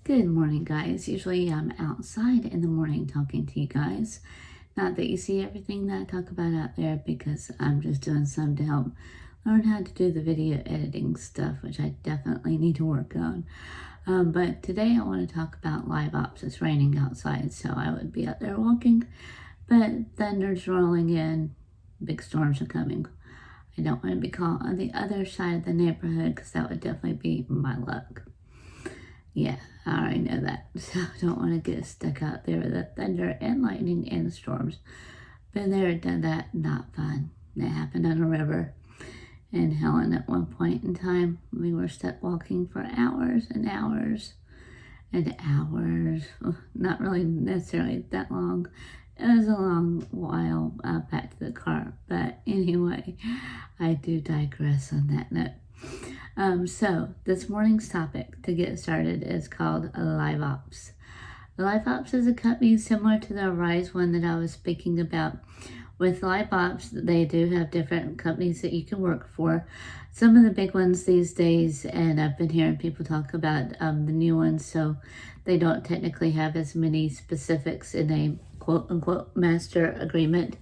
Good morning, guys. Usually I'm outside in the morning talking to you guys. Not that you see everything that I talk about out there, because I'm just doing some to help learn how to do the video editing stuff, which I definitely need to work on. But today I want to talk about LiveOps. It's raining outside, so I would be out there walking, but thunder's rolling in, big storms are coming. I don't want to be caught on the other side of the neighborhood, because that would definitely be my luck. Yeah, I already know that. So I don't want to get stuck out there with the thunder and lightning and the storms. Been there, done that, not fun. That happened on a river in Helen at one point in time. We were stuck walking for hours and hours and hours. Not really necessarily that long. It was a long while back to the car. But anyway, I do digress on that note. So this morning's topic to get started is called LiveOps. LiveOps is a company similar to the Arise one that I was speaking about. With LiveOps, they do have different companies that you can work for. Some of the big ones these days, and I've been hearing people talk about the new ones, so they don't technically have as many specifics in a quote-unquote master agreement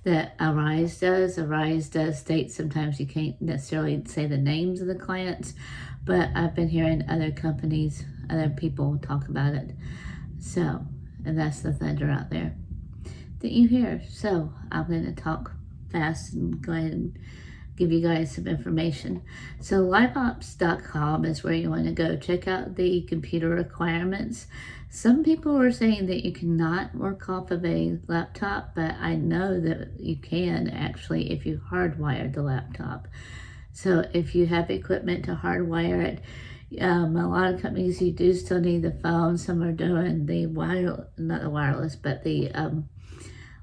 that Arise does. Arise does state sometimes you can't necessarily say the names of the clients, but I've been hearing other companies, other people talk about it. So, and that's the thunder out there that you hear. So I'm going to talk fast and go ahead and give you guys some information. So liveops.com is where you want to go. Check out the computer requirements. Some people were saying that you cannot work off of a laptop, but I know that you can actually if you hardwire the laptop. So if you have equipment to hardwire it, a lot of companies, you do still need the phone. Some are doing the not the wireless, but the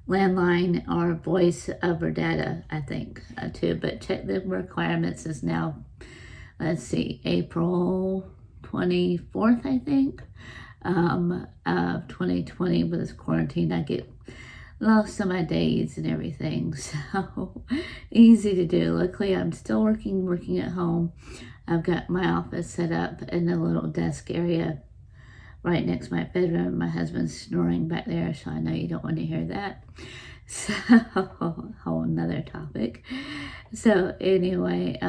landline or voice over data, I think, too. But check the requirements is now, let's see, April 24th, I think, of 2020 with this quarantine. I get lost on my days and everything, so easy to do. Luckily, I'm still working at home. I've got my office set up in a little desk area right next to my bedroom. My husband's snoring back there, so I know you don't want to hear that. So, whole nother topic. So anyway,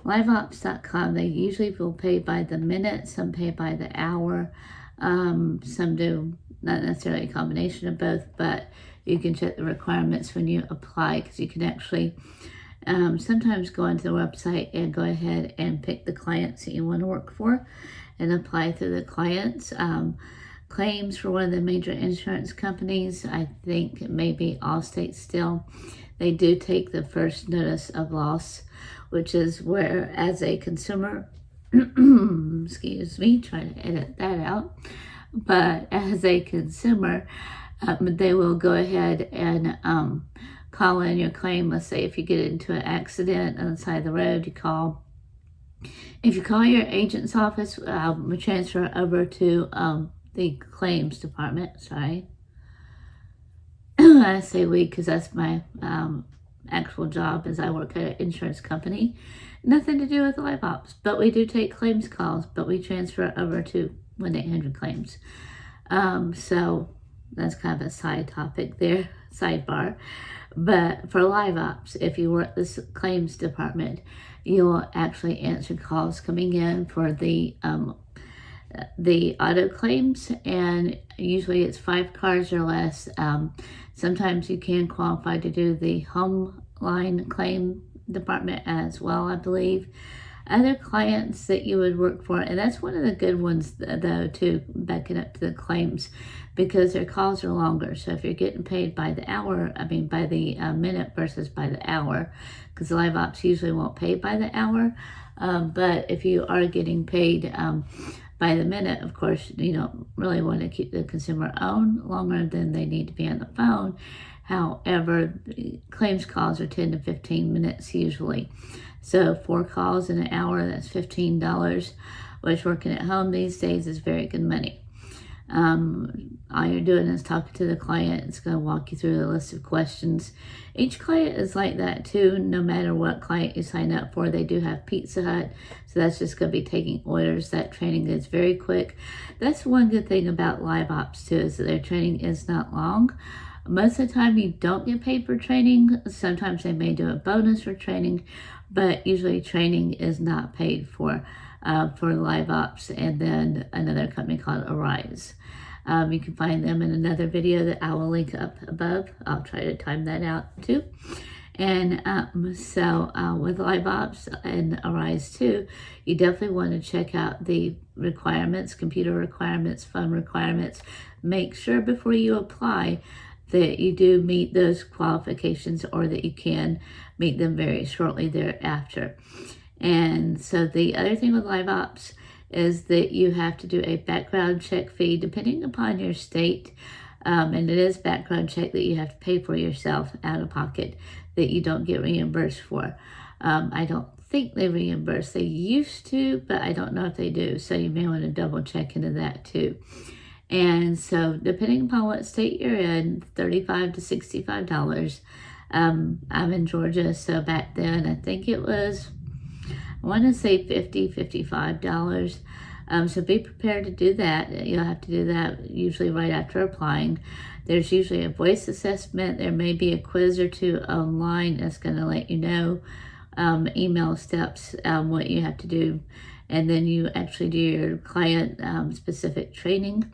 liveops.com, they usually will pay by the minute, some pay by the hour, some do not necessarily a combination of both, but you can check the requirements when you apply, because you can actually sometimes go onto the website and go ahead and pick the clients that you want to work for and apply through the clients. Claims for one of the major insurance companies, I think it may be Allstate still, they do take the first notice of loss, which is where, as a consumer, excuse me, trying to edit that out, but as a consumer, they will go ahead and call in your claim. Let's say if you get into an accident on the side of the road, you call. If you call your agent's office, we transfer over to the claims department. Sorry, I say we because that's my actual job, as I work at an insurance company. Nothing to do with LiveOps, but we do take claims calls, but we transfer over to 1-800-CLAIMS. So that's kind of a side topic there, sidebar. But for LiveOps, if you work this claims department, you will actually answer calls coming in for the auto claims, and usually it's 5 cars or less. Sometimes you can qualify to do the home line claim department as well, I believe. Other clients that you would work for, and that's one of the good ones though too, backing up to the claims, because their calls are longer. So if you're getting paid by the hour, by the minute versus by the hour, because LiveOps usually won't pay by the hour, but if you are getting paid by the minute, of course, you don't really want to keep the consumer on longer than they need to be on the phone. However, claims calls are 10 to 15 minutes usually. So 4 calls in an hour, that's $15, which working at home these days is very good money. All you're doing is talking to the client. It's going to walk you through a list of questions. Each client is like that too. No matter what client you sign up for, they do have Pizza Hut. So that's just going to be taking orders. That training is very quick. That's one good thing about LiveOps too, is that their training is not long. Most of the time you don't get paid for training. Sometimes they may do a bonus for training, but usually training is not paid for LiveOps, and then another company called Arise. You can find them in another video that I will link up above. I'll try to time that out too. And so with LiveOps and Arise too, you definitely want to check out the requirements, computer requirements, phone requirements. Make sure before you apply that you do meet those qualifications, or that you can meet them very shortly thereafter. And so the other thing with LiveOps is that you have to do a background check fee depending upon your state. And it is background check that you have to pay for yourself out of pocket, that you don't get reimbursed for. I don't think they reimburse. They used to, but I don't know if they do. So you may want to double check into that too. And so depending upon what state you're in, $35 to $65. I'm in Georgia, so back then I think it was, I want to say $50, $55. So be prepared to do that. You'll have to do that usually right after applying. There's usually a voice assessment. There may be a quiz or two online that's going to let you know email steps, what you have to do. And then you actually do your client specific training.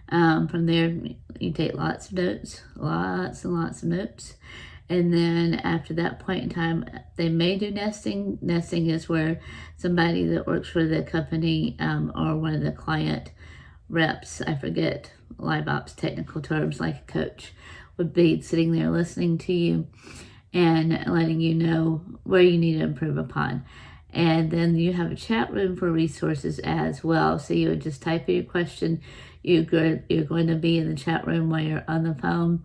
From there, you take lots of notes, lots and lots of notes. And then after that point in time, they may do nesting. Nesting is where somebody that works for the company or one of the client reps, I forget LiveOps technical terms, like a coach, would be sitting there listening to you and letting you know where you need to improve upon. And then you have a chat room for resources as well. So you would just type in your question. You're going to be in the chat room while you're on the phone.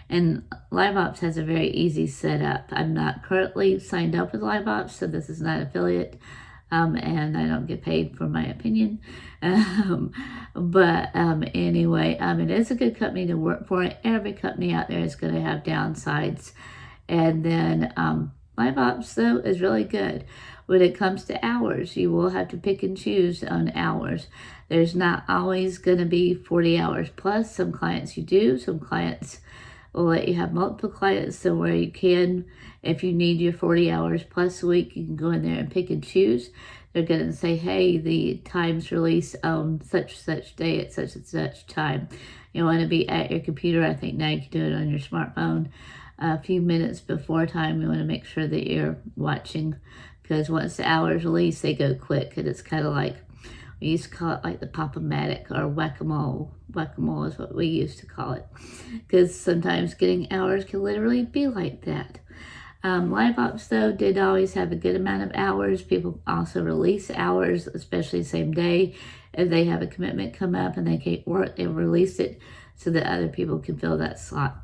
And LiveOps has a very easy setup. I'm not currently signed up with LiveOps, so this is not affiliate, and I don't get paid for my opinion. But anyway, it is a good company to work for. Every company out there is going to have downsides. And then LiveOps, though, is really good. When it comes to hours, you will have to pick and choose on hours. There's not always going to be 40 hours plus. Some clients you do, some clients will let you have multiple clients, so where you can, if you need your 40 hours plus a week, you can go in there and pick and choose. They're going to say, hey, the time's released on such day at such and such time. You want to be at your computer. I think now you can do it on your smartphone. A few minutes before time, you want to make sure that you're watching, because once the hours release, they go quick, and it's kind of like, we used to call it like the Pop-O-Matic or whack-a-mole. Whack-a-mole is what we used to call it, because sometimes getting hours can literally be like that. LiveOps, though, did always have a good amount of hours. People also release hours, especially the same day. If they have a commitment come up and they can't work, they release it so that other people can fill that slot.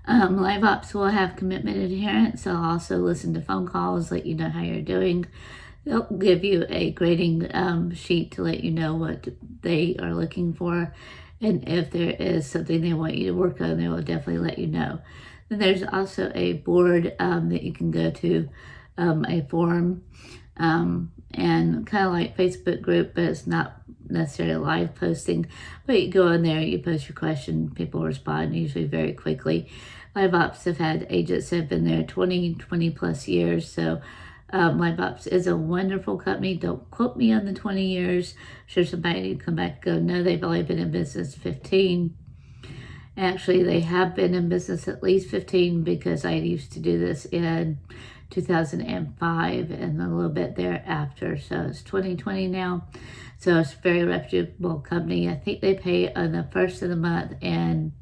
LiveOps will have commitment adherence. They'll also listen to phone calls, let you know how you're doing. They'll give you a grading sheet to let you know what they are looking for. And if there is something they want you to work on, they will definitely let you know. Then there's also a board that you can go to, a forum, and kind of like Facebook group, but it's not necessarily live posting. But you go in there, you post your question, people respond usually very quickly. LiveOps have had agents that have been there 20 plus years, so LiveOps is a wonderful company. Don't quote me on the 20 years. I'm sure somebody would come back and go, no, they've only been in business 15. Actually, they have been in business at least 15, because I used to do this in 2005 and a little bit thereafter. So it's 2020 now. So it's a very reputable company. I think they pay on the 1st of the month and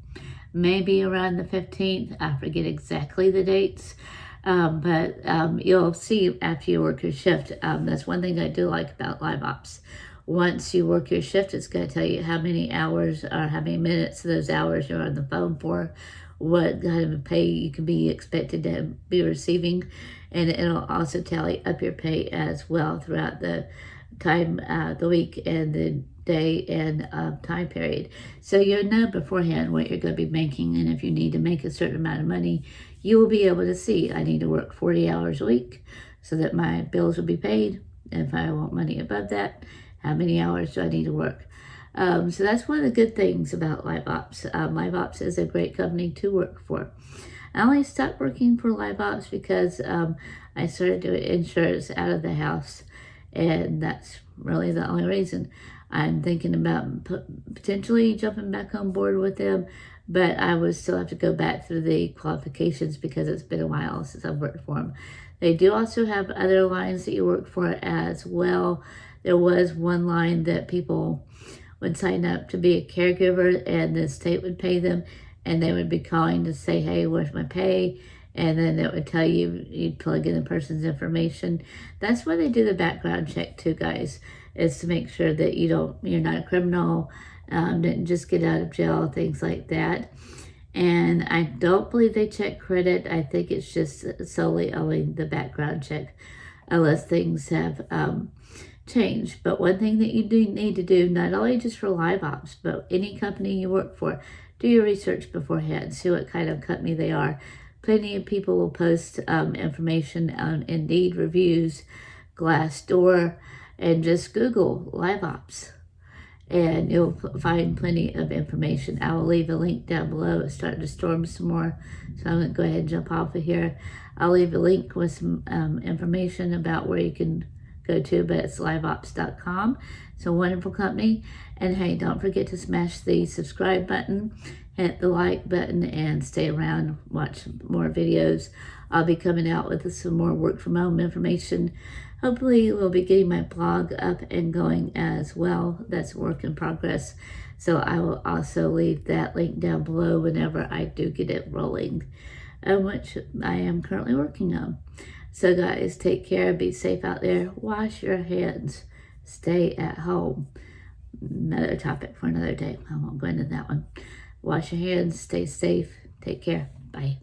maybe around the 15th. I forget exactly the dates. But you'll see after you work your shift. That's one thing I do like about LiveOps. Once you work your shift, it's going to tell you how many hours or how many minutes of those hours you're on the phone for, what kind of pay you can be expected to be receiving, and it'll also tally up your pay as well throughout the time, the week, and the day and time period. So you'll know beforehand what you're going to be making, and if you need to make a certain amount of money, you will be able to see, I need to work 40 hours a week so that my bills will be paid. If I want money above that, how many hours do I need to work? So that's one of the good things about LiveOps. LiveOps is a great company to work for. I only stopped working for LiveOps because I started doing insurance out of the house, and that's really the only reason. I'm thinking about potentially jumping back on board with them, but I would still have to go back through the qualifications because it's been a while since I've worked for them. They do also have other lines that you work for as well. There was one line that people would sign up to be a caregiver, and the state would pay them, and they would be calling to say, hey, where's my pay? And then it would tell you, you'd plug in the person's information. That's why they do the background check too, guys, is to make sure that you're not a criminal, didn't just get out of jail, things like that. And I don't believe they check credit. I think it's just solely only the background check, unless things have changed. But one thing that you do need to do, not only just for LiveOps, but any company you work for, do your research beforehand. See what kind of company they are. Plenty of people will post information on Indeed reviews, Glassdoor, and just Google LiveOps, and you'll find plenty of information. I will leave a link down below. It's starting to storm some more, so I'm going to go ahead and jump off of here. I'll leave a link with some information about where you can go to, but it's liveops.com. It's a wonderful company. And hey, don't forget to smash the subscribe button, hit the like button, and stay around, watch more videos. I'll be coming out with some more work from home information. Hopefully we'll be getting my blog up and going as well. That's a work in progress. So I will also leave that link down below whenever I do get it rolling, which I am currently working on. So guys, take care, be safe out there, wash your hands, stay at home. Another topic for another day. I won't go into that one. Wash your hands, stay safe, take care, bye.